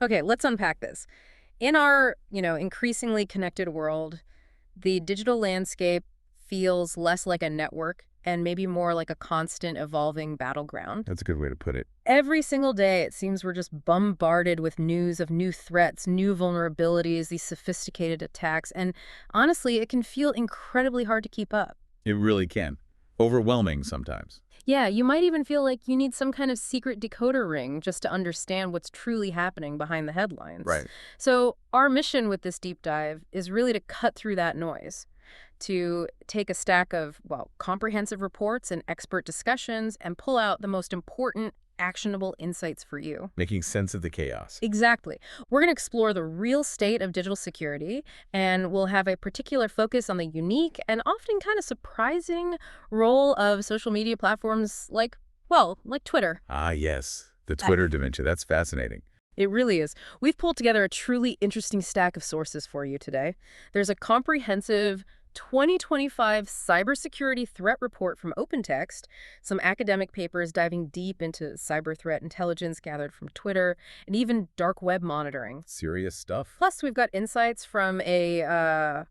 Okay, let's unpack this. In our, increasingly connected world, the digital landscape feels less like a network and maybe more like a constant evolving battleground. That's a good way to put it. Every single day, it seems we're just bombarded with news of new threats, new vulnerabilities, these sophisticated attacks, and honestly, it can feel incredibly hard to keep up. It really can. Overwhelming sometimes. Yeah, you might even feel like you need some kind of secret decoder ring just to understand what's truly happening behind the headlines. Right. So, our mission with this deep dive is really to cut through that noise, to take a stack of, well, comprehensive reports and expert discussions and pull out the most important, actionable insights for you. Making sense of the chaos. Exactly. We're going to explore the real state of digital security, and we'll have a particular focus on the unique and often kind of surprising role of social media platforms like Twitter. Ah, yes. The Uh, Twitter dementia. That's fascinating. It really is. We've pulled together a truly interesting stack of sources for you today. There's a comprehensive 2025 cybersecurity threat report from OpenText, some academic papers diving deep into cyber threat intelligence gathered from Twitter, and even dark web monitoring. Serious stuff. Plus, we've got insights from a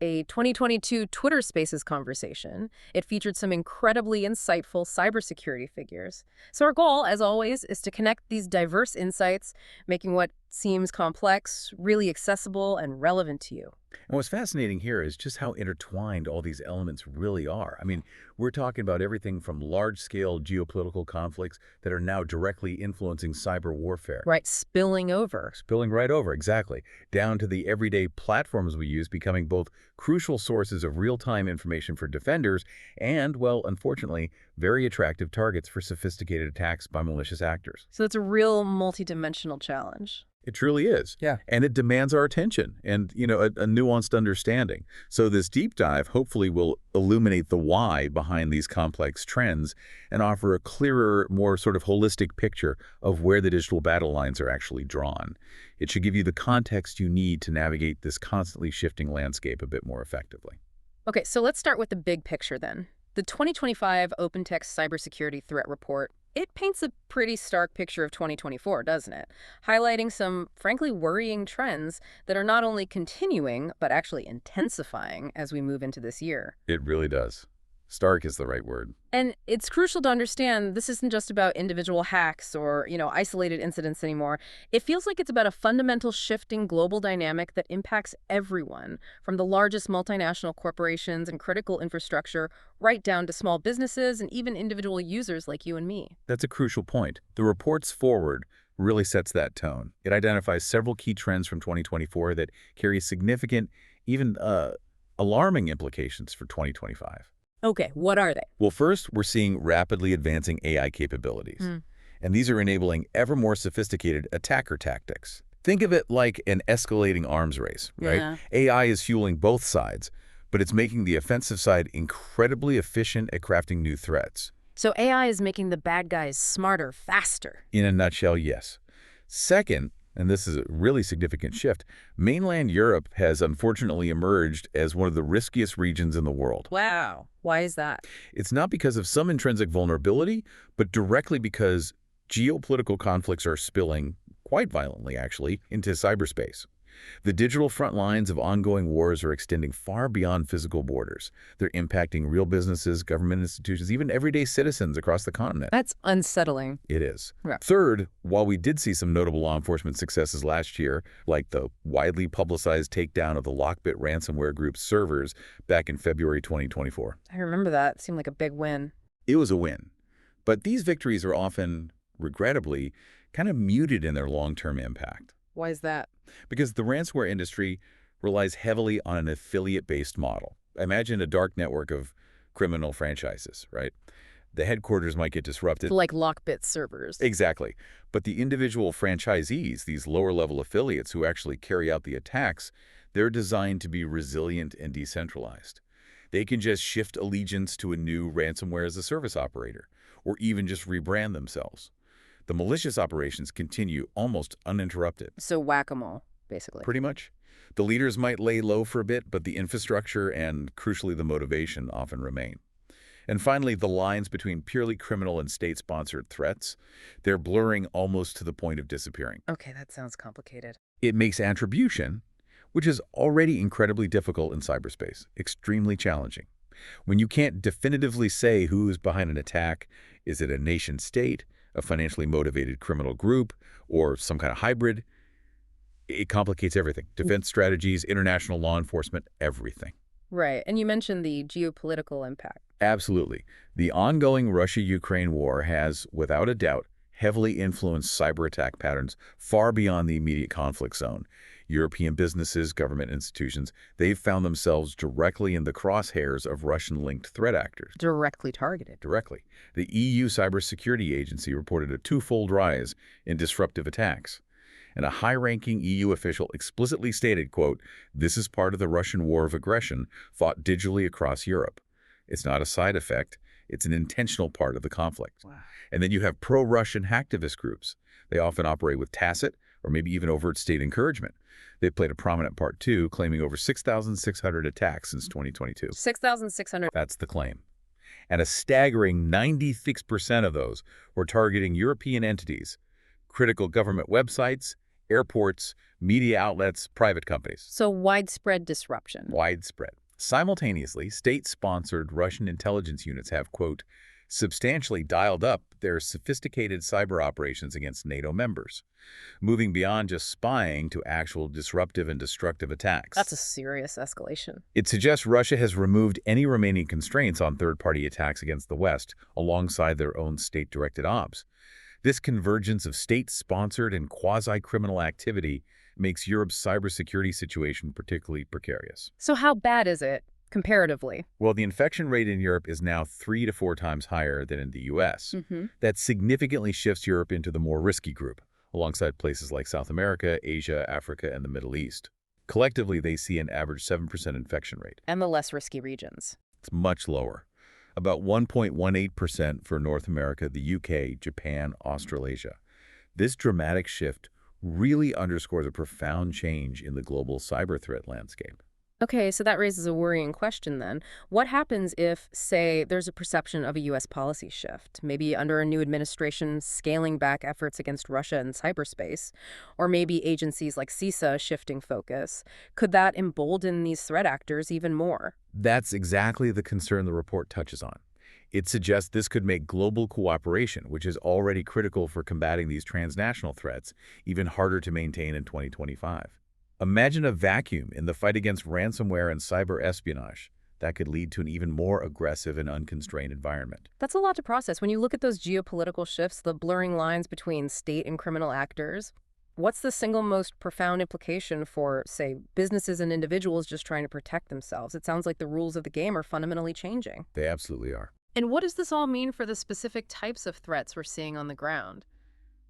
2022 Twitter Spaces conversation. It featured some incredibly insightful cybersecurity figures. So our goal, as always, is to connect these diverse insights, making what seems complex really accessible and relevant to you. And what's fascinating here is just how intertwined all these elements really are. I mean, we're talking about everything from large-scale geopolitical conflicts that are now directly influencing cyber warfare. Right, spilling over. Spilling right over, exactly, down to the everyday platforms we use becoming both crucial sources of real-time information for defenders and, well, unfortunately, very attractive targets for sophisticated attacks by malicious actors. So it's a real multidimensional challenge. It truly is. Yeah. And it demands our attention and, a nuanced understanding. So this deep dive hopefully will illuminate the why behind these complex trends and offer a clearer, more sort of holistic picture of where the digital battle lines are actually drawn. It should give you the context you need to navigate this constantly shifting landscape a bit more effectively. Okay, so let's start with the big picture then. The 2025 OpenText Cybersecurity Threat Report, it paints a pretty stark picture of 2024, doesn't it? Highlighting some, frankly, worrying trends that are not only continuing, but actually intensifying as we move into this year. It really does. Stark is the right word. And it's crucial to understand this isn't just about individual hacks or, isolated incidents anymore. It feels like it's about a fundamental shifting global dynamic that impacts everyone, from the largest multinational corporations and critical infrastructure right down to small businesses and even individual users like you and me. That's a crucial point. The report's forward really sets that tone. It identifies several key trends from 2024 that carry significant, even alarming implications for 2025. Okay, what are they? Well, first, we're seeing rapidly advancing AI capabilities. And these are enabling ever more sophisticated attacker tactics. Think of it like an escalating arms race, right? Yeah. AI is fueling both sides, but it's making the offensive side incredibly efficient at crafting new threats. So AI is making the bad guys smarter, faster. In a nutshell, yes. Second, and this is a really significant shift, mainland Europe has unfortunately emerged as one of the riskiest regions in the world. Wow. Why is that? It's not because of some intrinsic vulnerability, but directly because geopolitical conflicts are spilling, quite violently actually, into cyberspace. The digital front lines of ongoing wars are extending far beyond physical borders. They're impacting real businesses, government institutions, even everyday citizens across the continent. That's unsettling. It is. Yeah. Third, while we did see some notable law enforcement successes last year, like the widely publicized takedown of the Lockbit ransomware group's servers back in February 2024. I remember that. It seemed like a big win. It was a win. But these victories are often, regrettably, kind of muted in their long-term impact. Why is that? Because the ransomware industry relies heavily on an affiliate-based model. Imagine a dark network of criminal franchises, right? The headquarters might get disrupted. Like Lockbit servers. Exactly. But the individual franchisees, these lower-level affiliates who actually carry out the attacks, they're designed to be resilient and decentralized. They can just shift allegiance to a new ransomware as a service operator, or even just rebrand themselves. The malicious operations continue almost uninterrupted. So whack-a-mole, basically. Pretty much. The leaders might lay low for a bit, but the infrastructure and, crucially, the motivation often remain. And finally, the lines between purely criminal and state-sponsored threats, they're blurring almost to the point of disappearing. Okay, that sounds complicated. It makes attribution, which is already incredibly difficult in cyberspace, extremely challenging. When you can't definitively say who is behind an attack, is it a nation-state, a financially motivated criminal group, or some kind of hybrid, it complicates everything. Defense strategies, international law enforcement, everything. Right, and you mentioned the geopolitical impact. Absolutely. The ongoing Russia-Ukraine war has, without a doubt, heavily influenced cyber attack patterns far beyond the immediate conflict zone. European businesses, government institutions, they've found themselves directly in the crosshairs of Russian-linked threat actors. Directly targeted. Directly. The EU Cybersecurity Agency reported a twofold rise in disruptive attacks. And a high-ranking EU official explicitly stated, quote, "This is part of the Russian war of aggression fought digitally across Europe. It's not a side effect. It's an intentional part of the conflict." Wow. And then you have pro-Russian hacktivist groups. They often operate with tacit or maybe even overt state encouragement. They played a prominent part, too, claiming over 6,600 attacks since 2022. 6,600. That's the claim. And a staggering 96% of those were targeting European entities, critical government websites, airports, media outlets, private companies. So widespread disruption. Widespread. Simultaneously, state-sponsored Russian intelligence units have, quote, substantially dialed up their sophisticated cyber operations against NATO members, moving beyond just spying to actual disruptive and destructive attacks. That's a serious escalation. It suggests Russia has removed any remaining constraints on third-party attacks against the West alongside their own state-directed ops. This convergence of state-sponsored and quasi-criminal activity makes Europe's cybersecurity situation particularly precarious. So how bad is it, comparatively? Well, the infection rate in Europe is now 3 to 4 times higher than in the U.S. That significantly shifts Europe into the more risky group, alongside places like South America, Asia, Africa, and the Middle East. Collectively, they see an average 7% infection rate. And the less risky regions. It's much lower. About 1.18% for North America, the UK, Japan, Australasia. This dramatic shift really underscores a profound change in the global cyber threat landscape. Okay, so that raises a worrying question then. What happens if, say, there's a perception of a U.S. policy shift, maybe under a new administration scaling back efforts against Russia in cyberspace, or maybe agencies like CISA shifting focus? Could that embolden these threat actors even more? That's exactly the concern the report touches on. It suggests this could make global cooperation, which is already critical for combating these transnational threats, even harder to maintain in 2025. Imagine a vacuum in the fight against ransomware and cyber espionage. That could lead to an even more aggressive and unconstrained environment. That's a lot to process. When you look at those geopolitical shifts, the blurring lines between state and criminal actors, what's the single most profound implication for, say, businesses and individuals just trying to protect themselves? It sounds like the rules of the game are fundamentally changing. They absolutely are. And what does this all mean for the specific types of threats we're seeing on the ground?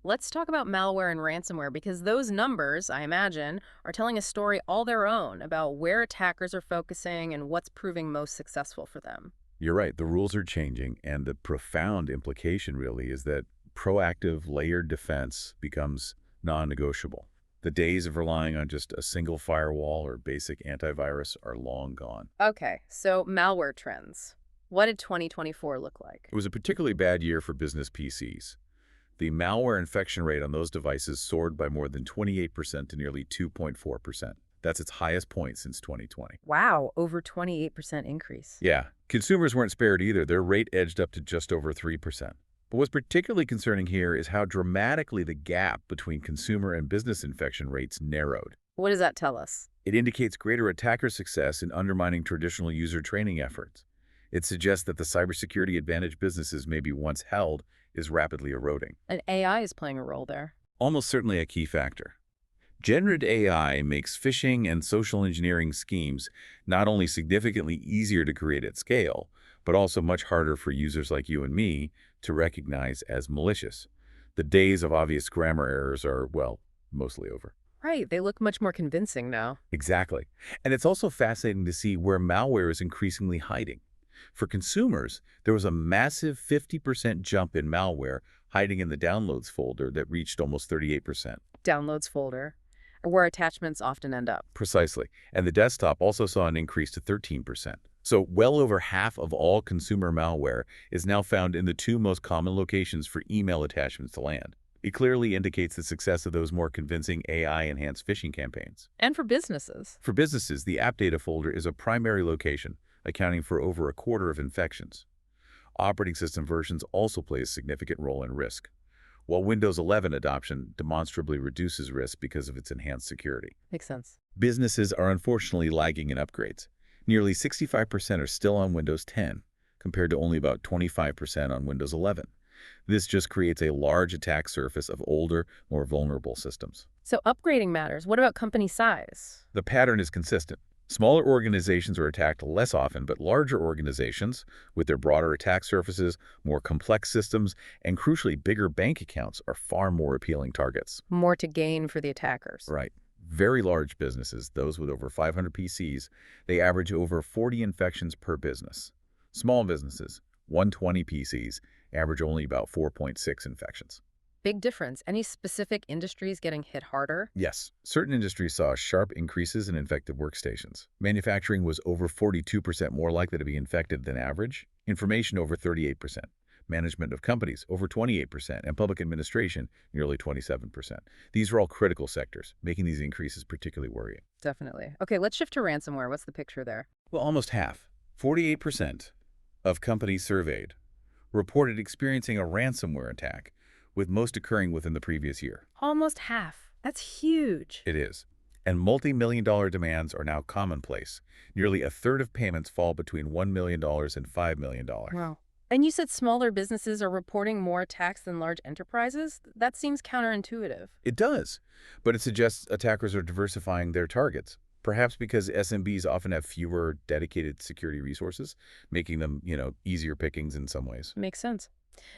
Let's talk about malware and ransomware, because those numbers, I imagine, are telling a story all their own about where attackers are focusing and what's proving most successful for them. You're right. The rules are changing, and the profound implication really is that proactive layered defense becomes non-negotiable. The days of relying on just a single firewall or basic antivirus are long gone. Okay, so malware trends. What did 2024 look like? It was a particularly bad year for business PCs. The malware infection rate on those devices soared by more than 28% to nearly 2.4%. That's its highest point since 2020. Wow, over 28% increase. Yeah, consumers weren't spared either. Their rate edged up to just over 3%. But what's particularly concerning here is how dramatically the gap between consumer and business infection rates narrowed. What does that tell us? It indicates greater attacker success in undermining traditional user training efforts. It suggests that the cybersecurity advantage businesses maybe once held is rapidly eroding. And AI is playing a role there. Almost certainly a key factor. Generative AI makes phishing and social engineering schemes not only significantly easier to create at scale, but also much harder for users like you and me to recognize as malicious. The days of obvious grammar errors are, well, mostly over. Right, they look much more convincing now. Exactly. And it's also fascinating to see where malware is increasingly hiding. For consumers, there was a massive 50% jump in malware hiding in the downloads folder that reached almost 38%. Downloads folder, where attachments often end up. Precisely. And the desktop also saw an increase to 13%. So well over half of all consumer malware is now found in the two most common locations for email attachments to land. It clearly indicates the success of those more convincing AI-enhanced phishing campaigns. And for businesses. For businesses, the app data folder is a primary location, accounting for over a quarter of infections. Operating system versions also play a significant role in risk, while Windows 11 adoption demonstrably reduces risk because of its enhanced security. Makes sense. Businesses are unfortunately lagging in upgrades. Nearly 65% are still on Windows 10, compared to only about 25% on Windows 11. This just creates a large attack surface of older, more vulnerable systems. So upgrading matters. What about company size? The pattern is consistent. Smaller organizations are attacked less often, but larger organizations, with their broader attack surfaces, more complex systems, and crucially bigger bank accounts, are far more appealing targets. More to gain for the attackers. Right. Very large businesses, those with over 500 PCs, they average over 40 infections per business. Small businesses, 120 PCs, average only about 4.6 infections. Big difference. Any specific industries getting hit harder? Yes, certain industries saw sharp increases in infected workstations. Manufacturing was over 42% more likely to be infected than average, information over 38%, management of companies over 28%, and public administration nearly 27%. These are all critical sectors, making these increases particularly worrying. Definitely. Okay, let's shift to ransomware. What's the picture there? Well, almost half, 48% of companies surveyed, reported experiencing a ransomware attack, with most occurring within the previous year. Almost half. That's huge. It is. And multi-million-dollar demands are now commonplace. Nearly a third of payments fall between $1 million and $5 million. Wow. And you said smaller businesses are reporting more attacks than large enterprises? That seems counterintuitive. It does, but it suggests attackers are diversifying their targets. Perhaps because SMBs often have fewer dedicated security resources, making them, easier pickings in some ways. Makes sense.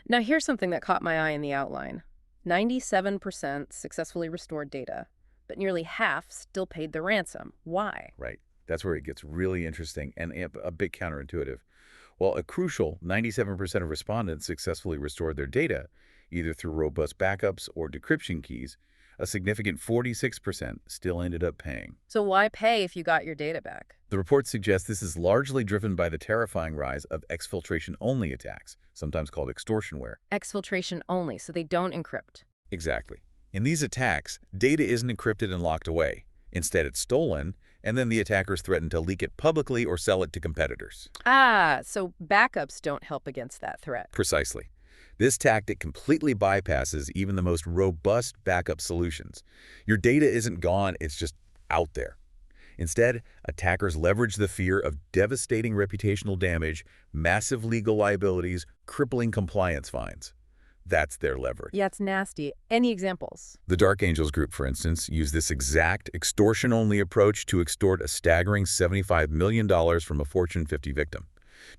Now here's something that caught my eye in the outline. 97% successfully restored data, but nearly half still paid the ransom. Why? Right. That's where it gets really interesting and a bit counterintuitive. While a crucial 97% of respondents successfully restored their data, either through robust backups or decryption keys, a significant 46% still ended up paying. So why pay if you got your data back? The report suggests this is largely driven by the terrifying rise of exfiltration-only attacks, sometimes called extortionware. Exfiltration only, so they don't encrypt. Exactly. In these attacks, data isn't encrypted and locked away. Instead, it's stolen, and then the attackers threaten to leak it publicly or sell it to competitors. Ah, so backups don't help against that threat. Precisely. This tactic completely bypasses even the most robust backup solutions. Your data isn't gone, it's just out there. Instead, attackers leverage the fear of devastating reputational damage, massive legal liabilities, crippling compliance fines. That's their leverage. Yeah, it's nasty. Any examples? The Dark Angels Group, for instance, used this exact extortion-only approach to extort a staggering $75 million from a Fortune 50 victim,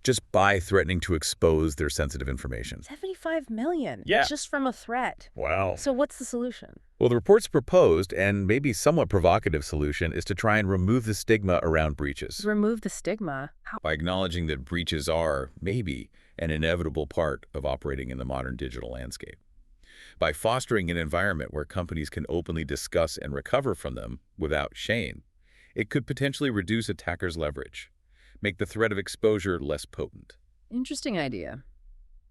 just by threatening to expose their sensitive information. $75 million? Yeah. Just from a threat. Wow. So what's the solution? Well, the report's proposed, and maybe somewhat provocative solution, is to try and remove the stigma around breaches. Remove the stigma? How? By acknowledging that breaches are, maybe, an inevitable part of operating in the modern digital landscape. By fostering an environment where companies can openly discuss and recover from them without shame, it could potentially reduce attackers' leverage, make the threat of exposure less potent. Interesting idea.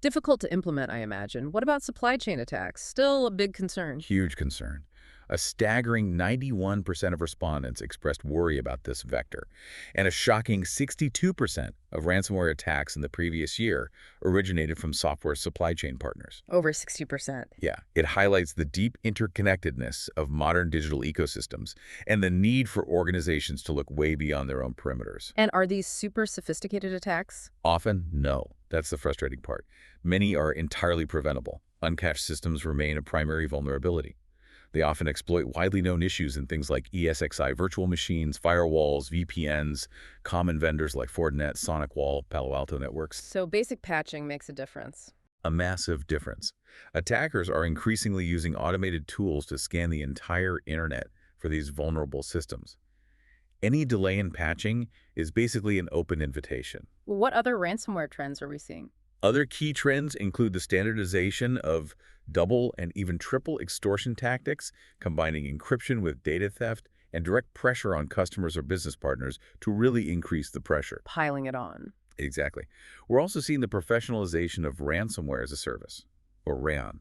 Difficult to implement, I imagine. What about supply chain attacks? Still a big concern. Huge concern. A staggering 91% of respondents expressed worry about this vector, and a shocking 62% of ransomware attacks in the previous year originated from software supply chain partners. Over 60%. Yeah, it highlights the deep interconnectedness of modern digital ecosystems and the need for organizations to look way beyond their own perimeters. And are these super sophisticated attacks? Often, no. That's the frustrating part. Many are entirely preventable. Uncached systems remain a primary vulnerability. They often exploit widely known issues in things like ESXi virtual machines, firewalls, VPNs, common vendors like Fortinet, SonicWall, Palo Alto Networks. So basic patching makes a difference. A massive difference. Attackers are increasingly using automated tools to scan the entire internet for these vulnerable systems. Any delay in patching is basically an open invitation. What other ransomware trends are we seeing? Other key trends include the standardization of double and even triple extortion tactics, combining encryption with data theft, and direct pressure on customers or business partners to really increase the pressure. Piling it on. Exactly. We're also seeing the professionalization of ransomware as a service, or RAN,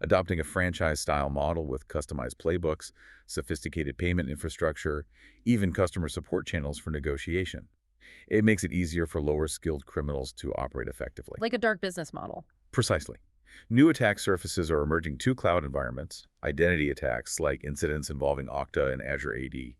adopting a franchise-style model with customized playbooks, sophisticated payment infrastructure, even customer support channels for negotiation. It makes it easier for lower-skilled criminals to operate effectively. Like a dark business model. Precisely. New attack surfaces are emerging to cloud environments, identity attacks like incidents involving Okta and Azure AD.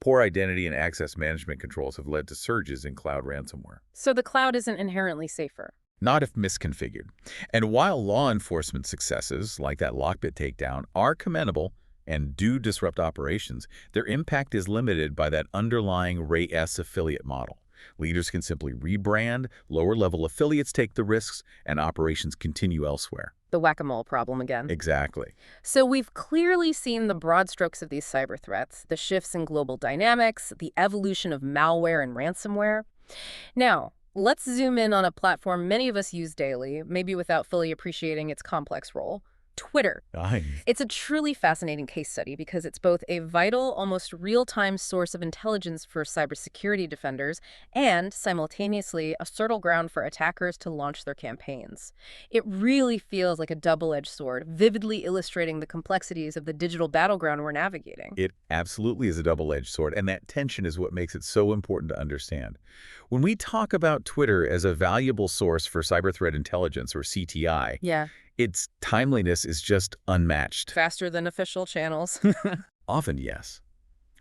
Poor identity and access management controls have led to surges in cloud ransomware. So the cloud isn't inherently safer. Not if misconfigured. And while law enforcement successes, like that Lockbit takedown, are commendable and do disrupt operations, their impact is limited by that underlying Ray-S affiliate model. Leaders can simply rebrand, lower-level affiliates take the risks, and operations continue elsewhere. The whack-a-mole problem again. Exactly. So we've clearly seen the broad strokes of these cyber threats, the shifts in global dynamics, the evolution of malware and ransomware. Now, let's zoom in on a platform many of us use daily, maybe without fully appreciating its complex role. Twitter. It's a truly fascinating case study because it's both a vital, almost real-time source of intelligence for cybersecurity defenders and, simultaneously, a fertile ground for attackers to launch their campaigns. It really feels like a double-edged sword, vividly illustrating the complexities of the digital battleground we're navigating. It absolutely is a double-edged sword, and that tension is what makes it so important to understand. When we talk about Twitter as a valuable source for cyber threat intelligence, or CTI, its timeliness is just unmatched. Faster than official channels. Often, yes.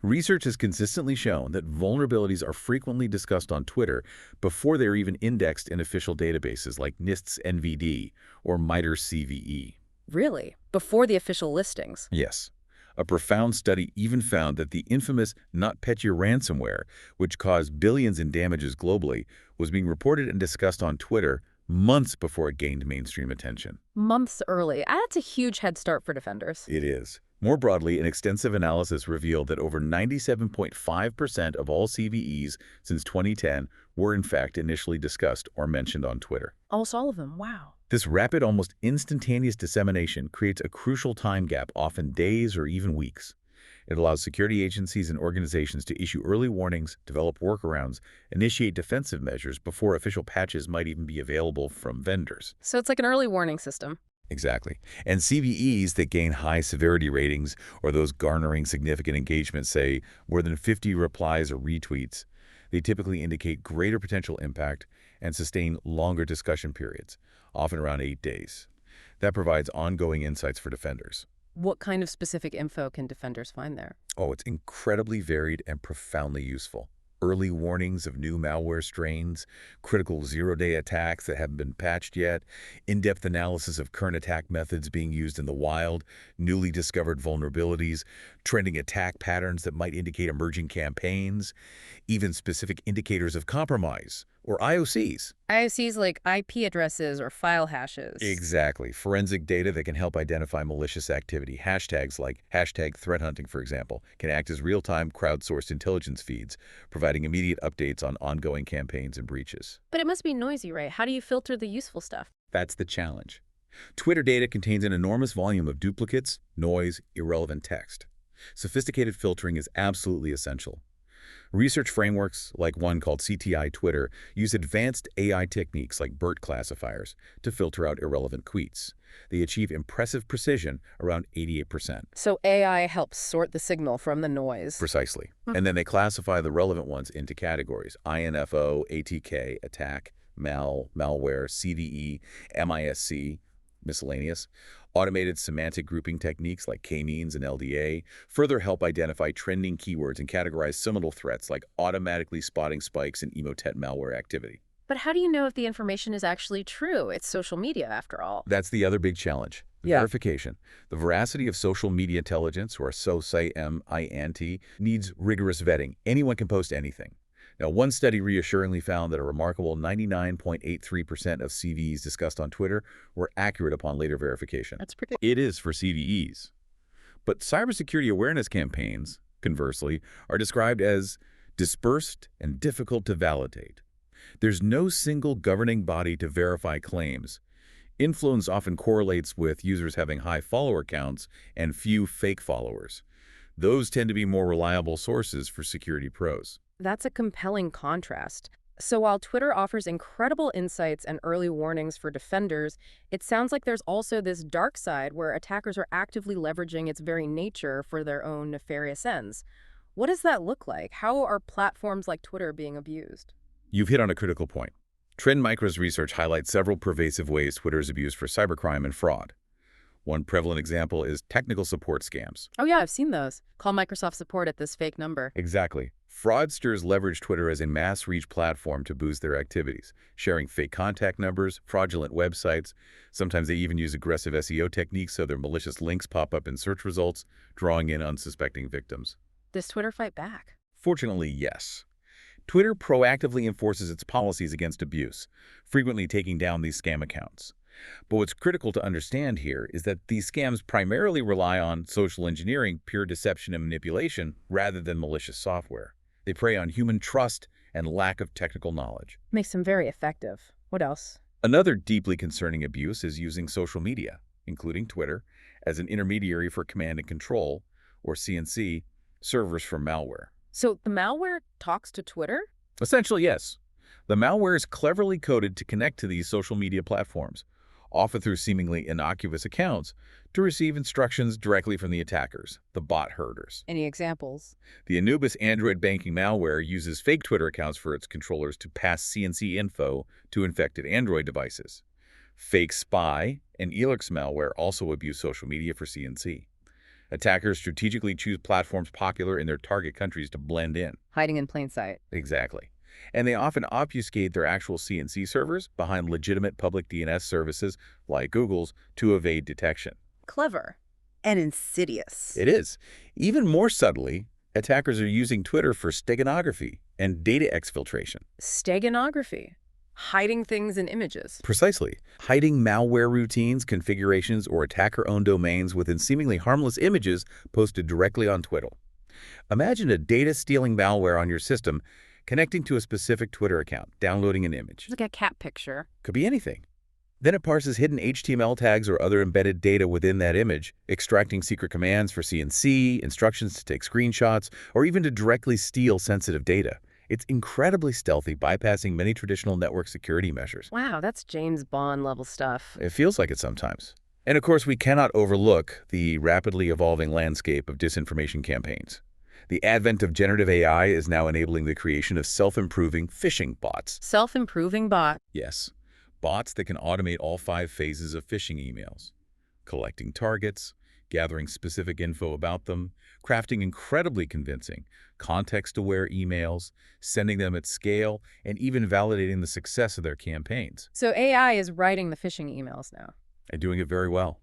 Research has consistently shown that vulnerabilities are frequently discussed on Twitter before they're even indexed in official databases like NIST's NVD or MITRE's CVE. Really? Before the official listings? Yes. A profound study even found that the infamous NotPetya ransomware, which caused billions in damages globally, was being reported and discussed on Twitter months before it gained mainstream attention. Months early. That's a huge head start for defenders. It is. More broadly, an extensive analysis revealed that over 97.5% of all CVEs since 2010 were in fact initially discussed or mentioned on Twitter. Almost all of them. Wow. This rapid, almost instantaneous dissemination creates a crucial time gap, often days or even weeks. It allows security agencies and organizations to issue early warnings, develop workarounds, initiate defensive measures before official patches might even be available from vendors. So it's like an early warning system. Exactly. And CVEs that gain high severity ratings, or those garnering significant engagement, say more than 50 replies or retweets, they typically indicate greater potential impact and sustain longer discussion periods, often around 8 days. That provides ongoing insights for defenders. What kind of specific info can defenders find there? Oh, it's incredibly varied and profoundly useful. Early warnings of new malware strains, critical zero-day attacks that haven't been patched yet, in-depth analysis of current attack methods being used in the wild, newly discovered vulnerabilities, trending attack patterns that might indicate emerging campaigns, even specific indicators of compromise, or IOCs. IOCs like IP addresses or file hashes. Exactly. Forensic data that can help identify malicious activity. Hashtags like #threat hunting, for example, can act as real-time crowdsourced intelligence feeds, providing immediate updates on ongoing campaigns and breaches. But it must be noisy, right? How do you filter the useful stuff? That's the challenge. Twitter data contains an enormous volume of duplicates, noise, irrelevant text. Sophisticated filtering is absolutely essential. Research frameworks, like one called CTI Twitter, use advanced AI techniques like BERT classifiers to filter out irrelevant tweets. They achieve impressive precision, around 88%. So AI helps sort the signal from the noise. Precisely. And then they classify the relevant ones into categories: INFO, ATK, attack, malware, CVE, MISC, miscellaneous. Automated semantic grouping techniques like K-means and LDA further help identify trending keywords and categorize similar threats, like automatically spotting spikes in Emotet malware activity. But how do you know if the information is actually true? It's social media, after all. That's the other big challenge. Verification. The veracity of social media intelligence, or SOCIENT, needs rigorous vetting. Anyone can post anything. Now, one study reassuringly found that a remarkable 99.83% of CVEs discussed on Twitter were accurate upon later verification. That's pretty. It is for CVEs. But cybersecurity awareness campaigns, conversely, are described as dispersed and difficult to validate. There's no single governing body to verify claims. Influence often correlates with users having high follower counts and few fake followers. Those tend to be more reliable sources for security pros. That's a compelling contrast. So while Twitter offers incredible insights and early warnings for defenders, it sounds like there's also this dark side where attackers are actively leveraging its very nature for their own nefarious ends. What does that look like? How are platforms like Twitter being abused? You've hit on a critical point. Trend Micro's research highlights several pervasive ways Twitter is abused for cybercrime and fraud. One prevalent example is technical support scams. Oh yeah, I've seen those. Call Microsoft support at this fake number. Exactly. Fraudsters leverage Twitter as a mass-reach platform to boost their activities, sharing fake contact numbers, fraudulent websites. Sometimes they even use aggressive SEO techniques so their malicious links pop up in search results, drawing in unsuspecting victims. Does Twitter fight back? Fortunately, yes. Twitter proactively enforces its policies against abuse, frequently taking down these scam accounts. But what's critical to understand here is that these scams primarily rely on social engineering, pure deception and manipulation, rather than malicious software. They prey on human trust and lack of technical knowledge. Makes them very effective. What else? Another deeply concerning abuse is using social media, including Twitter, as an intermediary for command and control, or CNC, servers for malware. So the malware talks to Twitter? Essentially, yes. The malware is cleverly coded to connect to these social media platforms, often through seemingly innocuous accounts, to receive instructions directly from the attackers, the bot herders. Any examples? The Anubis Android banking malware uses fake Twitter accounts for its controllers to pass CNC info to infected Android devices. Fake Spy and Elix malware also abuse social media for CNC. Attackers strategically choose platforms popular in their target countries to blend in. Hiding in plain sight. Exactly. And they often obfuscate their actual CNC servers behind legitimate public DNS services like Google's to evade detection. Clever. And insidious. It is. Even more subtly, attackers are using Twitter for steganography and data exfiltration. Steganography. Hiding things in images. Precisely. Hiding malware routines, configurations, or attacker-owned domains within seemingly harmless images posted directly on Twitter. Imagine a data-stealing malware on your system connecting to a specific Twitter account, downloading an image. Like a cat picture. Could be anything. Then it parses hidden HTML tags or other embedded data within that image, extracting secret commands for CNC, instructions to take screenshots, or even to directly steal sensitive data. It's incredibly stealthy, bypassing many traditional network security measures. Wow, that's James Bond level stuff. It feels like it sometimes. And of course, we cannot overlook the rapidly evolving landscape of disinformation campaigns. The advent of generative AI is now enabling the creation of self-improving phishing bots. Self-improving bot. Yes, bots that can automate all 5 phases of phishing emails. Collecting targets, gathering specific info about them, crafting incredibly convincing, context-aware emails, sending them at scale, and even validating the success of their campaigns. So AI is writing the phishing emails now. And doing it very well.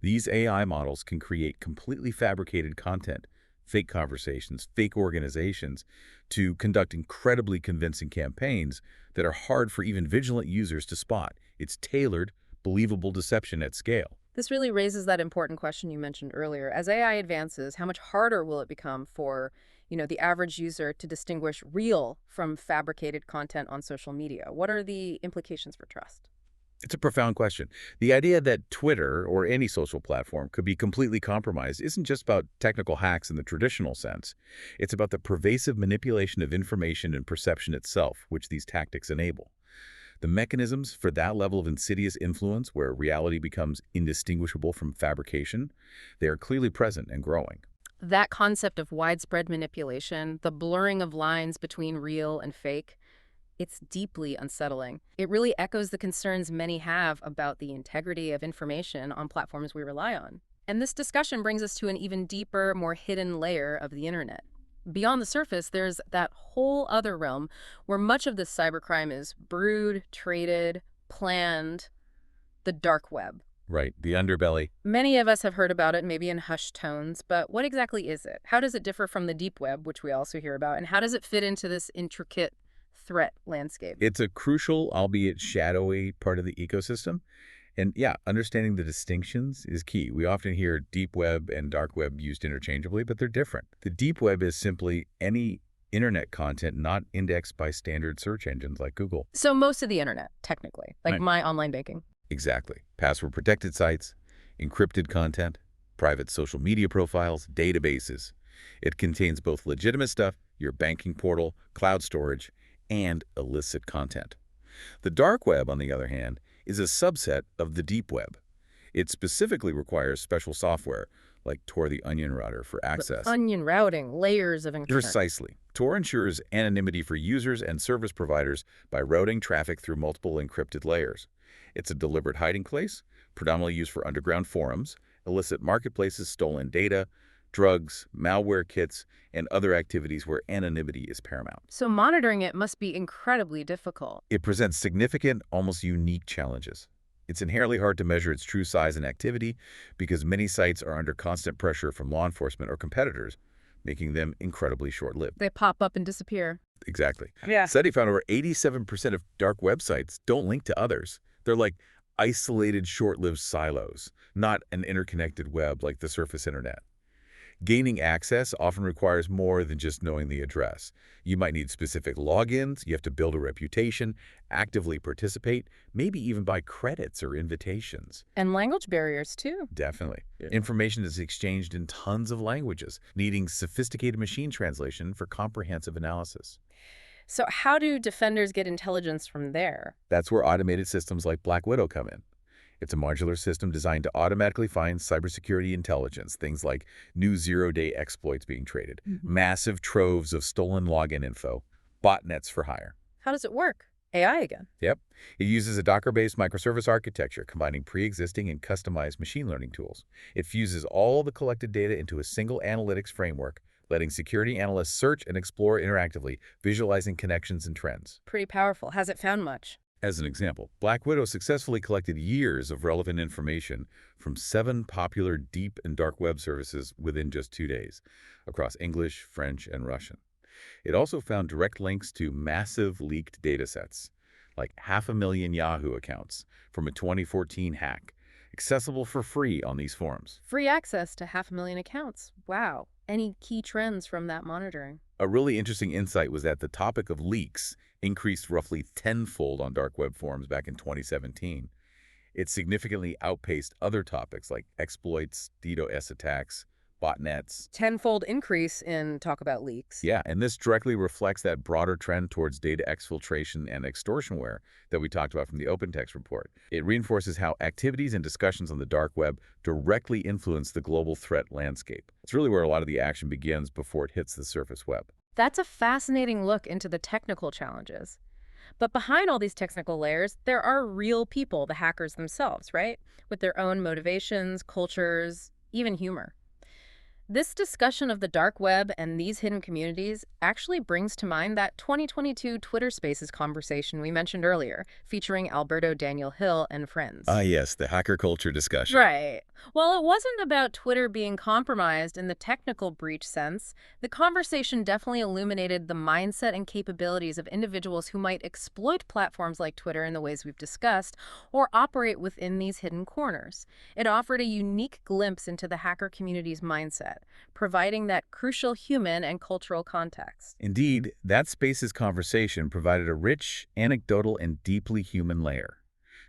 These AI models can create completely fabricated content, fake conversations, fake organizations, to conduct incredibly convincing campaigns that are hard for even vigilant users to spot. It's tailored, believable deception at scale. This really raises that important question you mentioned earlier. As AI advances, how much harder will it become for, the average user to distinguish real from fabricated content on social media? What are the implications for trust? It's a profound question. The idea that Twitter or any social platform could be completely compromised isn't just about technical hacks in the traditional sense. It's about the pervasive manipulation of information and perception itself, which these tactics enable. The mechanisms for that level of insidious influence, where reality becomes indistinguishable from fabrication, they are clearly present and growing. That concept of widespread manipulation, the blurring of lines between real and fake, it's deeply unsettling. It really echoes the concerns many have about the integrity of information on platforms we rely on. And this discussion brings us to an even deeper, more hidden layer of the internet. Beyond the surface, there's that whole other realm where much of this cybercrime is brewed, traded, planned, the dark web. Right, the underbelly. Many of us have heard about it, maybe in hushed tones, but what exactly is it? How does it differ from the deep web, which we also hear about, and how does it fit into this intricate threat landscape? It's a crucial, albeit shadowy, part of the ecosystem. And yeah, understanding the distinctions is key. We often hear deep web and dark web used interchangeably, but they're different. The deep web is simply any internet content not indexed by standard search engines like Google. So most of the internet, technically, like Right. my online banking. Exactly. Password-protected sites, encrypted content, private social media profiles, databases. It contains both legitimate stuff, your banking portal, cloud storage, and illicit content. The dark web, on the other hand, is a subset of the deep web. It specifically requires special software, like Tor the Onion Router, for access. Onion routing, layers of encryption. Precisely. Tor ensures anonymity for users and service providers by routing traffic through multiple encrypted layers. It's a deliberate hiding place, predominantly used for underground forums, illicit marketplaces, stolen data, drugs, malware kits, and other activities where anonymity is paramount. So monitoring it must be incredibly difficult. It presents significant, almost unique challenges. It's inherently hard to measure its true size and activity because many sites are under constant pressure from law enforcement or competitors, making them incredibly short-lived. They pop up and disappear. Exactly. Yeah. Study found over 87% of dark websites don't link to others. They're like isolated, short-lived silos, not an interconnected web like the surface internet. Gaining access often requires more than just knowing the address. You might need specific logins, you have to build a reputation, actively participate, maybe even buy credits or invitations. And language barriers, too. Definitely. Information is exchanged in tons of languages, needing sophisticated machine translation for comprehensive analysis. So how do defenders get intelligence from there? That's where automated systems like Black Widow come in. It's a modular system designed to automatically find cybersecurity intelligence, things like new zero-day exploits being traded, massive troves of stolen login info, botnets for hire. How does it work? AI again. Yep. It uses a Docker-based microservice architecture, combining pre-existing and customized machine learning tools. It fuses all the collected data into a single analytics framework, letting security analysts search and explore interactively, visualizing connections and trends. Pretty powerful. Has it found much? As an example, Black Widow successfully collected years of relevant information from 7 popular deep and dark web services within just 2 days, across English, French, and Russian. It also found direct links to massive leaked datasets, like 500,000 Yahoo accounts from a 2014 hack, accessible for free on these forums. Free access to 500,000 accounts. Wow. Any key trends from that monitoring? A really interesting insight was that the topic of leaks increased roughly tenfold on dark web forums back in 2017. It significantly outpaced other topics like exploits, DDoS attacks, botnets. Tenfold increase in talk about leaks. Yeah, and this directly reflects that broader trend towards data exfiltration and extortionware that we talked about from the OpenText report. It reinforces how activities and discussions on the dark web directly influence the global threat landscape. It's really where a lot of the action begins before it hits the surface web. That's a fascinating look into the technical challenges. But behind all these technical layers, there are real people, the hackers themselves, right? With their own motivations, cultures, even humor. This discussion of the dark web and these hidden communities actually brings to mind that 2022 Twitter Spaces conversation we mentioned earlier, featuring Alberto Daniel Hill and friends. Ah, yes, the hacker culture discussion. Right. Well, it wasn't about Twitter being compromised in the technical breach sense. The conversation definitely illuminated the mindset and capabilities of individuals who might exploit platforms like Twitter in the ways we've discussed, or operate within these hidden corners. It offered a unique glimpse into the hacker community's mindset, providing that crucial human and cultural context. Indeed, that Spaces conversation provided a rich, anecdotal, and deeply human layer.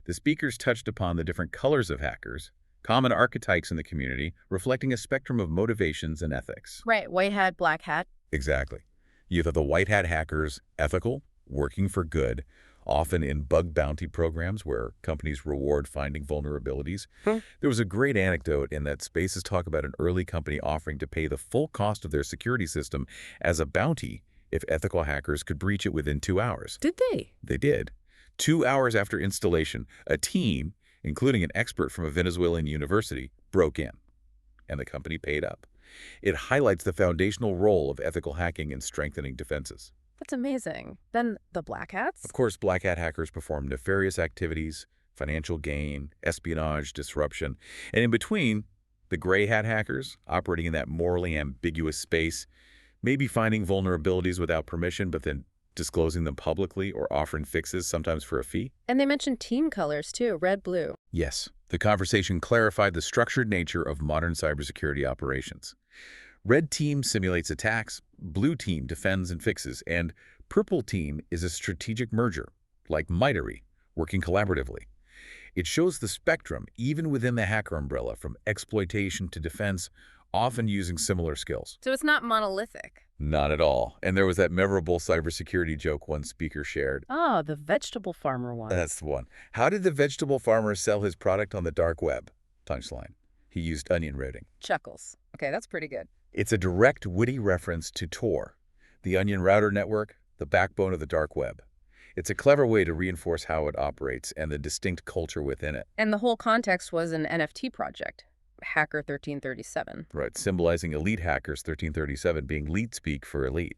The speakers touched upon the different colors of hackers, common archetypes in the community, reflecting a spectrum of motivations and ethics. Right, white hat, black hat. Exactly. You have the white hat hackers, ethical, working for good, often in bug bounty programs where companies reward finding vulnerabilities. There was a great anecdote in that Spaces talk about an early company offering to pay the full cost of their security system as a bounty if ethical hackers could breach it within 2 hours. Did they? They did. 2 hours after installation, a team, including an expert from a Venezuelan university, broke in, and the company paid up. It highlights the foundational role of ethical hacking in strengthening defenses. That's amazing. Then the black hats? Of course, black hat hackers perform nefarious activities, financial gain, espionage, disruption, and in between, the gray hat hackers, operating in that morally ambiguous space, may be finding vulnerabilities without permission, but then disclosing them publicly or offering fixes, sometimes for a fee. And they mentioned team colors too, red, blue. Yes, the conversation clarified the structured nature of modern cybersecurity operations. Red team simulates attacks, blue team defends and fixes, and purple team is a strategic merger, like Mitery, working collaboratively. It shows the spectrum, even within the hacker umbrella, from exploitation to defense, often using similar skills. So it's not monolithic. Not at all. And there was that memorable cybersecurity joke one speaker shared. Oh, the vegetable farmer one. That's the one. How did the vegetable farmer sell his product on the dark web? Punchline. He used onion routing. Chuckles. Okay, that's pretty good. It's a direct, witty reference to Tor, the onion router network, the backbone of the dark web. It's a clever way to reinforce how it operates and the distinct culture within it. And the whole context was an NFT project, Hacker 1337. Right, symbolizing elite hackers, 1337 being leet speak for elite.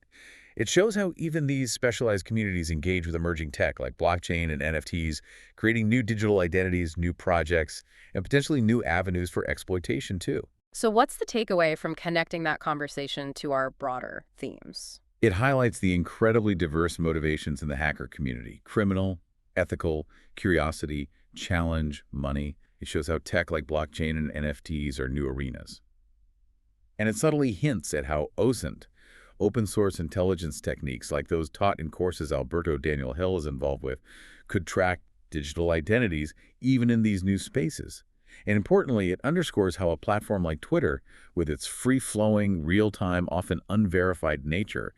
It shows how even these specialized communities engage with emerging tech like blockchain and NFTs, creating new digital identities, new projects, and potentially new avenues for exploitation too. So what's the takeaway from connecting that conversation to our broader themes? It highlights the incredibly diverse motivations in the hacker community: criminal, ethical, curiosity, challenge, money. It shows how tech like blockchain and NFTs are new arenas. And it subtly hints at how OSINT, open source intelligence techniques like those taught in courses Alberto Daniel Hill is involved with, could track digital identities even in these new spaces. And importantly, it underscores how a platform like Twitter, with its free-flowing, real-time, often unverified nature,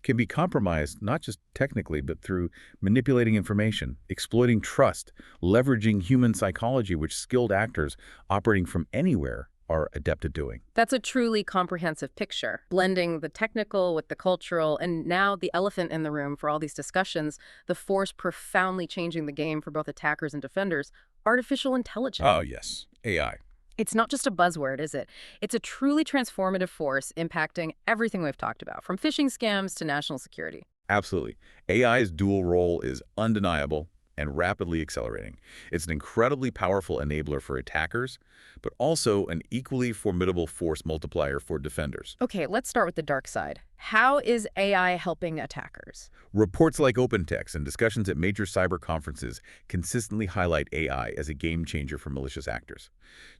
can be compromised not just technically, but through manipulating information, exploiting trust, leveraging human psychology, which skilled actors operating from anywhere are adept at doing. That's a truly comprehensive picture, blending the technical with the cultural, and now the elephant in the room for all these discussions, the force profoundly changing the game for both attackers and defenders: artificial intelligence. Oh, yes. AI. It's not just a buzzword, is it? It's a truly transformative force impacting everything we've talked about, from phishing scams to national security. Absolutely. AI's dual role is undeniable and rapidly accelerating. It's an incredibly powerful enabler for attackers, but also an equally formidable force multiplier for defenders. Okay, let's start with the dark side. How is AI helping attackers? Reports like OpenText and discussions at major cyber conferences consistently highlight AI as a game changer for malicious actors.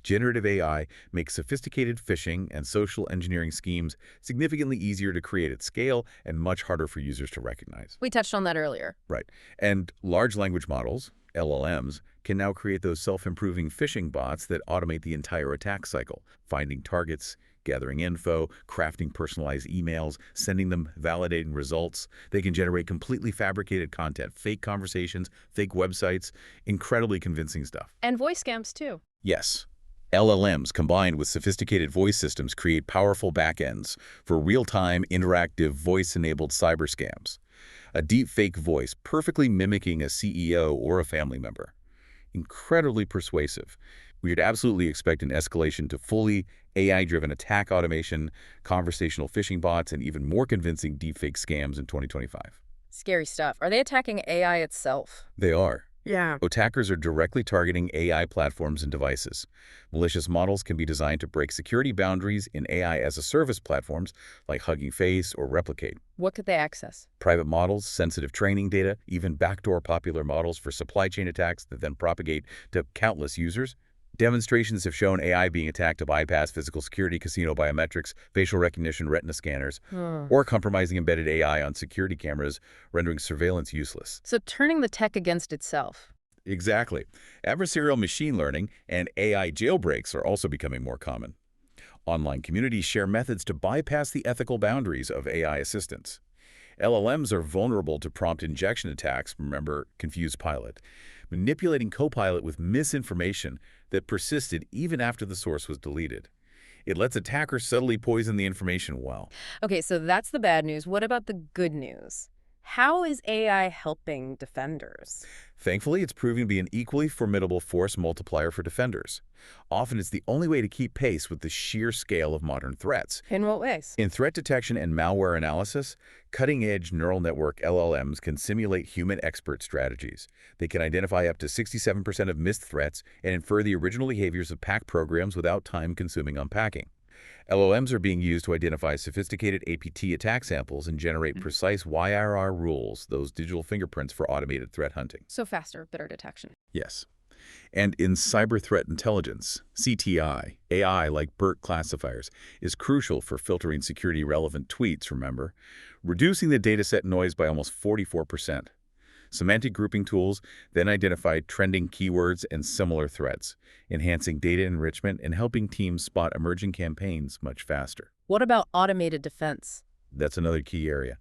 Generative AI makes sophisticated phishing and social engineering schemes significantly easier to create at scale and much harder for users to recognize. We touched on that earlier. Right. And large language models, LLMs, can now create those self-improving phishing bots that automate the entire attack cycle, finding targets, gathering info, crafting personalized emails, sending them, validating results. They can generate completely fabricated content, fake conversations, fake websites, incredibly convincing stuff. And voice scams, too. Yes. LLMs combined with sophisticated voice systems create powerful backends for real-time, interactive, voice-enabled cyber scams. A deep fake voice perfectly mimicking a CEO or a family member. Incredibly persuasive. We'd absolutely expect an escalation to fully AI-driven attack automation, conversational phishing bots, and even more convincing deepfake scams in 2025. Scary stuff. Are they attacking AI itself? They are. Yeah. Attackers are directly targeting AI platforms and devices. Malicious models can be designed to break security boundaries in AI-as-a-service platforms like Hugging Face or Replicate. What could they access? Private models, sensitive training data, even backdoor popular models for supply chain attacks that then propagate to countless users. Demonstrations have shown AI being attacked to bypass physical security, casino biometrics, facial recognition, retina scanners, or compromising embedded AI on security cameras, rendering surveillance useless. So turning the tech against itself. Exactly. Adversarial machine learning and AI jailbreaks are also becoming more common. Online communities share methods to bypass the ethical boundaries of AI assistance. LLMs are vulnerable to prompt injection attacks, remember Confused Pilot, manipulating Copilot with misinformation that persisted even after the source was deleted. It lets attackers subtly poison the information well. Okay, so that's the bad news. What about the good news? How is AI helping defenders? Thankfully, it's proving to be an equally formidable force multiplier for defenders. Often it's the only way to keep pace with the sheer scale of modern threats. In what ways? In threat detection and malware analysis, cutting-edge neural network LLMs can simulate human expert strategies. They can identify up to 67% of missed threats and infer the original behaviors of pack programs without time-consuming unpacking. LLMs are being used to identify sophisticated APT attack samples and generate precise YRR rules, those digital fingerprints for automated threat hunting. So faster, better detection. Yes. And in cyber threat intelligence, CTI, AI like BERT classifiers, is crucial for filtering security-relevant tweets, remember, reducing the dataset noise by almost 44%. Semantic grouping tools then identify trending keywords and similar threats, enhancing data enrichment and helping teams spot emerging campaigns much faster. What about automated defense? That's another key area.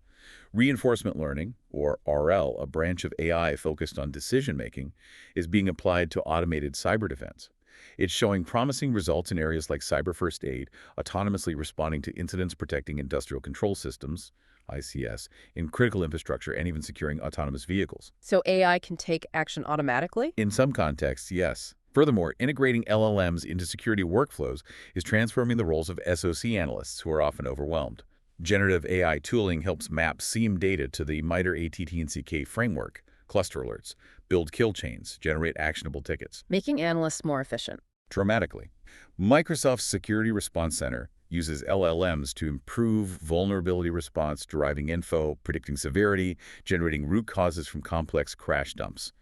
Reinforcement learning, or RL, a branch of AI focused on decision-making, is being applied to automated cyber defense. It's showing promising results in areas like cyber first aid, autonomously responding to incidents, protecting industrial control systems, ICS, in critical infrastructure, and even securing autonomous vehicles. So AI can take action automatically? In some contexts, yes. Furthermore, integrating LLMs into security workflows is transforming the roles of SOC analysts who are often overwhelmed. Generative AI tooling helps map SIEM data to the MITRE ATT&CK framework, cluster alerts, build kill chains, generate actionable tickets. Making analysts more efficient. Dramatically. Microsoft's Security Response Center uses LLMs to improve vulnerability response, deriving info, predicting severity, generating root causes from complex crash dumps.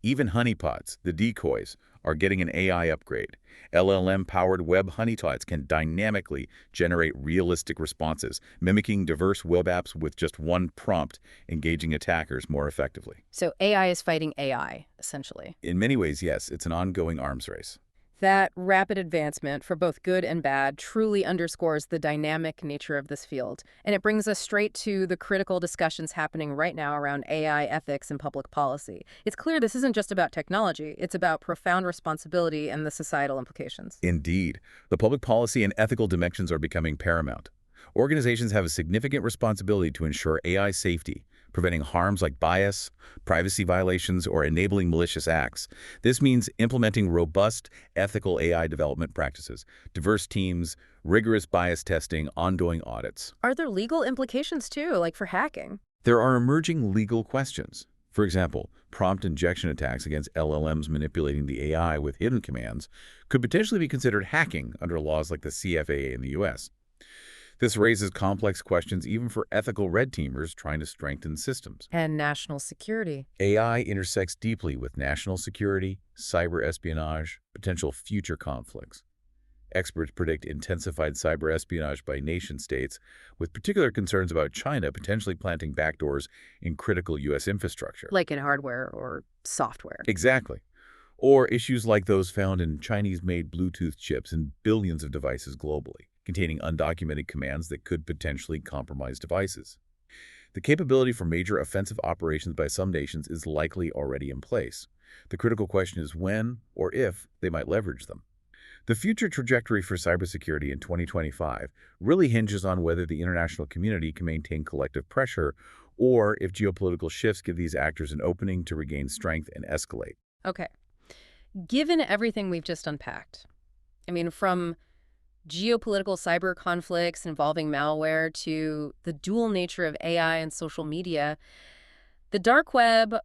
Even honeypots, the decoys, are getting an AI upgrade. LLM-powered web honeypots can dynamically generate realistic responses, mimicking diverse web apps with just one prompt, engaging attackers more effectively. So AI is fighting AI, essentially. In many ways, yes, it's an ongoing arms race. That rapid advancement, for both good and bad, truly underscores the dynamic nature of this field. And it brings us straight to the critical discussions happening right now around AI ethics and public policy. It's clear this isn't just about technology. It's about profound responsibility and the societal implications. Indeed. The public policy and ethical dimensions are becoming paramount. Organizations have a significant responsibility to ensure AI safety, preventing harms like bias, privacy violations, or enabling malicious acts. This means implementing robust, ethical AI development practices, diverse teams, rigorous bias testing, ongoing audits. Are there legal implications too, like for hacking? There are emerging legal questions. For example, prompt injection attacks against LLMs manipulating the AI with hidden commands could potentially be considered hacking under laws like the CFAA in the U.S. This raises complex questions even for ethical red teamers trying to strengthen systems. And national security. AI intersects deeply with national security, cyber espionage, potential future conflicts. Experts predict intensified cyber espionage by nation-states, with particular concerns about China potentially planting backdoors in critical U.S. infrastructure. Like in hardware or software. Exactly. Or issues like those found in Chinese-made Bluetooth chips in billions of devices globally, containing undocumented commands that could potentially compromise devices. The capability for major offensive operations by some nations is likely already in place. The critical question is when, or if, they might leverage them. The future trajectory for cybersecurity in 2025 really hinges on whether the international community can maintain collective pressure, or if geopolitical shifts give these actors an opening to regain strength and escalate. Okay. Given everything we've just unpacked, from geopolitical cyber conflicts involving malware to the dual nature of AI and social media, the dark web,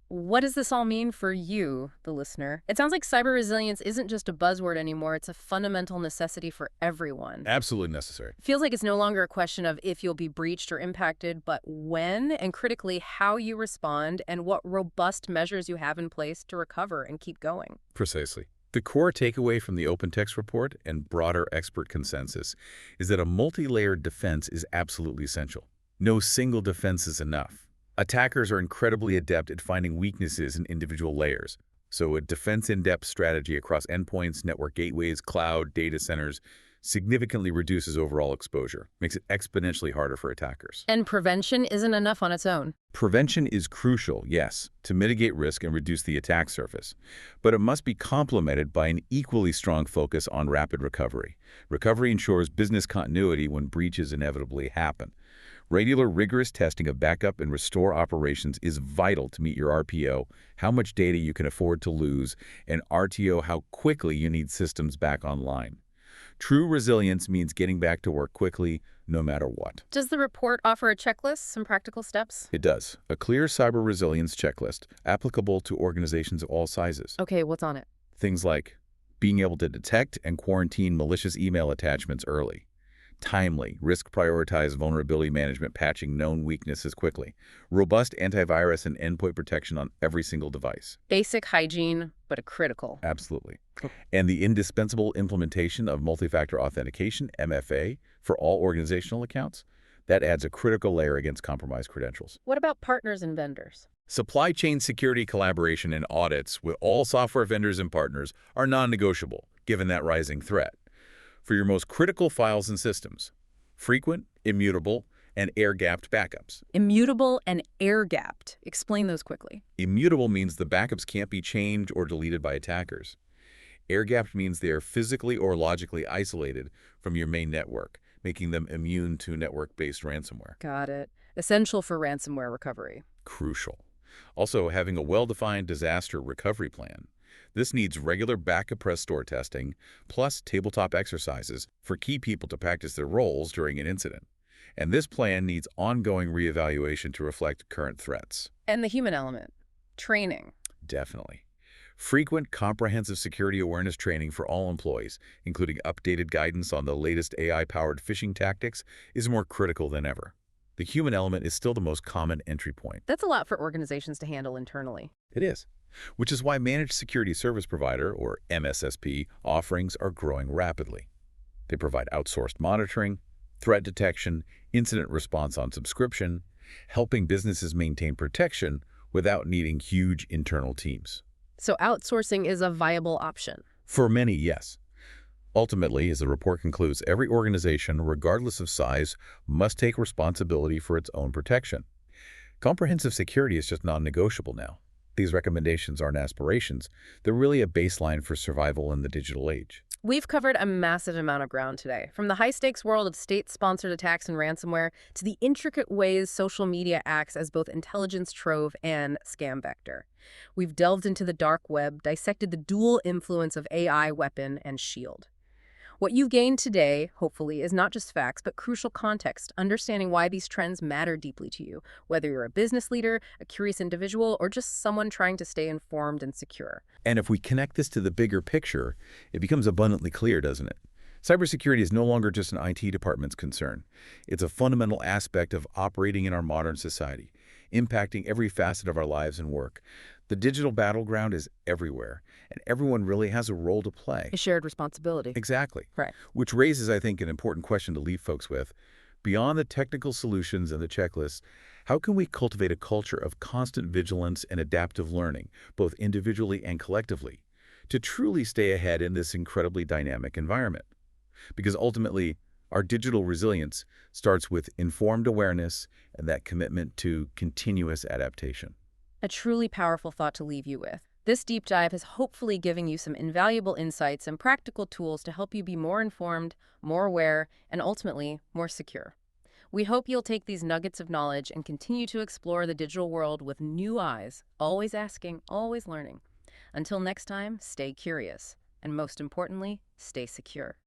what does this all mean for you, the listener? It sounds like cyber resilience isn't just a buzzword anymore. It's a fundamental necessity for everyone. Absolutely necessary. It feels like it's no longer a question of if you'll be breached or impacted, but when, and critically, how you respond and what robust measures you have in place to recover and keep going. Precisely. The core takeaway from the OpenText report and broader expert consensus is that a multi-layered defense is absolutely essential. No single defense is enough. Attackers are incredibly adept at finding weaknesses in individual layers, so a defense in-depth strategy across endpoints, network gateways, cloud, data centers significantly reduces overall exposure, makes it exponentially harder for attackers. And prevention isn't enough on its own. Prevention is crucial, yes, to mitigate risk and reduce the attack surface, but it must be complemented by an equally strong focus on rapid recovery. Recovery ensures business continuity when breaches inevitably happen. Regular, rigorous testing of backup and restore operations is vital to meet your RPO, how much data you can afford to lose, and RTO, how quickly you need systems back online. True resilience means getting back to work quickly, no matter what. Does the report offer a checklist, some practical steps? It does. A clear cyber resilience checklist, applicable to organizations of all sizes. Okay, what's on it? Things like being able to detect and quarantine malicious email attachments early. Timely, risk-prioritized vulnerability management, patching known weaknesses quickly. Robust antivirus and endpoint protection on every single device. Basic hygiene, but critical. Absolutely. And the indispensable implementation of multi-factor authentication, MFA, for all organizational accounts. That adds a critical layer against compromised credentials. What about partners and vendors? Supply chain security collaboration and audits with all software vendors and partners are non-negotiable, given that rising threat. For your most critical files and systems, frequent, immutable, and air-gapped backups. Immutable and air-gapped. Explain those quickly. Immutable means the backups can't be changed or deleted by attackers. Air-gapped means they are physically or logically isolated from your main network, making them immune to network-based ransomware. Got it. Essential for ransomware recovery. Crucial. Also, having a well-defined disaster recovery plan. This needs regular backup restore testing, plus tabletop exercises for key people to practice their roles during an incident. And this plan needs ongoing reevaluation to reflect current threats. And the human element. Training. Definitely. Frequent, comprehensive security awareness training for all employees, including updated guidance on the latest AI-powered phishing tactics, is more critical than ever. The human element is still the most common entry point. That's a lot for organizations to handle internally. It is. Which is why Managed Security Service Provider, or MSSP, offerings are growing rapidly. They provide outsourced monitoring, threat detection, incident response on subscription, helping businesses maintain protection without needing huge internal teams. So outsourcing is a viable option. For many, yes. Ultimately, as the report concludes, every organization, regardless of size, must take responsibility for its own protection. Comprehensive security is just non-negotiable now. These recommendations aren't aspirations. They're really a baseline for survival in the digital age. We've covered a massive amount of ground today, from the high-stakes world of state-sponsored attacks and ransomware to the intricate ways social media acts as both intelligence trove and scam vector. We've delved into the dark web, dissected the dual influence of AI, weapon, and shield. What you've gained today, hopefully, is not just facts, but crucial context, understanding why these trends matter deeply to you, whether you're a business leader, a curious individual, or just someone trying to stay informed and secure. And if we connect this to the bigger picture, it becomes abundantly clear, doesn't it? Cybersecurity is no longer just an IT department's concern. It's a fundamental aspect of operating in our modern society, impacting every facet of our lives and work. The digital battleground is everywhere, and everyone really has a role to play. A shared responsibility. Exactly. Right. Which raises, I think, an important question to leave folks with. Beyond the technical solutions and the checklists, how can we cultivate a culture of constant vigilance and adaptive learning, both individually and collectively, to truly stay ahead in this incredibly dynamic environment? Because ultimately, our digital resilience starts with informed awareness and that commitment to continuous adaptation. A truly powerful thought to leave you with. This deep dive has hopefully given you some invaluable insights and practical tools to help you be more informed, more aware, and ultimately, more secure. We hope you'll take these nuggets of knowledge and continue to explore the digital world with new eyes, always asking, always learning. Until next time, stay curious, and most importantly, stay secure.